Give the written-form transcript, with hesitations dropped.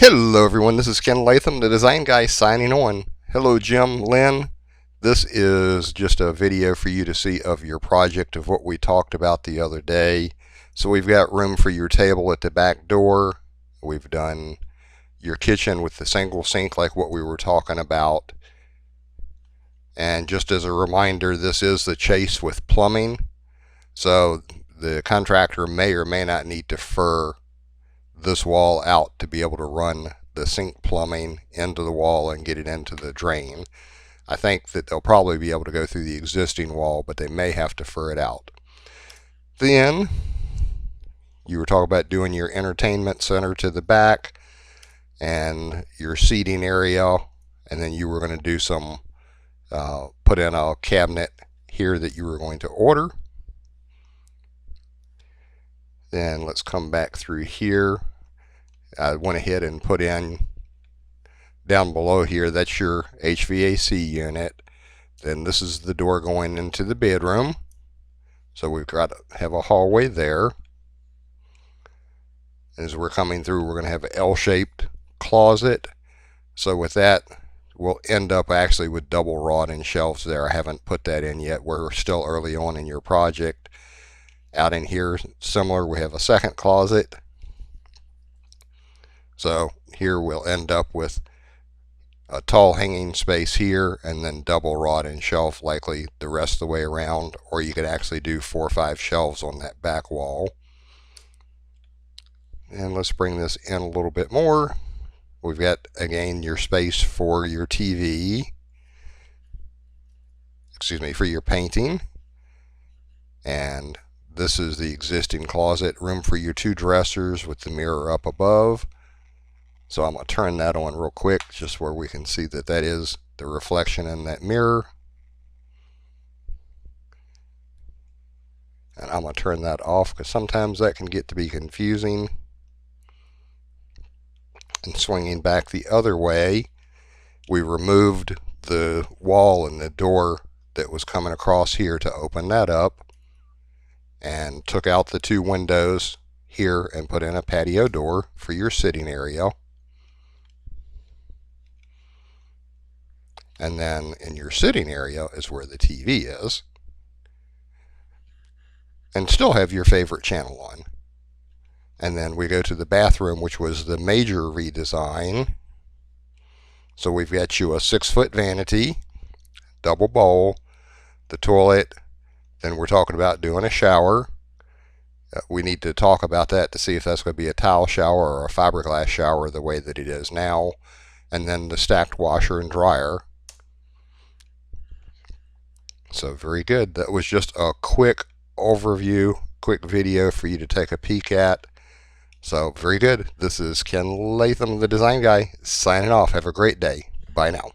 Hello everyone, this is Ken Latham, the design guy, signing on. Hello Jim, Lynn. This is just a video for you to see of your project of what we talked about the other day. So we've got room for your table at the back door. We've done your kitchen with the single sink like what we were talking about. And just as a reminder, this is the Chase with plumbing. So the contractor may or may not need to fur this wall out to be able to run the sink plumbing into the wall and get it into the drain. I think that they'll probably be able to go through the existing wall, but they may have to fur it out. Then you were talking about doing your entertainment center to the back and your seating area, and then you were going to do some put in a cabinet here that you were going to order. Then let's come back through here. I went ahead and put in down below here, that's your HVAC unit. Then this is the door going into the bedroom. So we've got to have a hallway there. As we're coming through, we're going to have an L-shaped closet. So with that, we'll end up actually with double rod and shelves there. I haven't put that in yet. We're still early on in your project. Out in here, similar, we have a second closet. So here we'll end up with a tall hanging space here and then double rod and shelf likely the rest of the way around, or you could actually do 4 or 5 shelves on that back wall. And let's bring this in a little bit more. We've got again your space for your TV, for your painting, and this is the existing closet, room for your 2 dressers with the mirror up above. So I'm going to turn that on real quick, just where we can see that that is the reflection in that mirror. And I'm going to turn that off because sometimes that can get to be confusing. And swinging back the other way, we removed the wall and the door that was coming across here to open that up, and took out the 2 windows here and put in a patio door for your sitting area. And then in your sitting area is where the TV is. And still have your favorite channel on. And then we go to the bathroom, which was the major redesign. So we've got you a 6-foot vanity, double bowl, the toilet. Then we're talking about doing a shower. We need to talk about that to see if that's going to be a tile shower or a fiberglass shower the way that it is now. And then the stacked washer and dryer. So very good. That was just a quick overview, quick video for you to take a peek at. So very good. This is Ken Latham, the design guy, signing off. Have a great day. Bye now.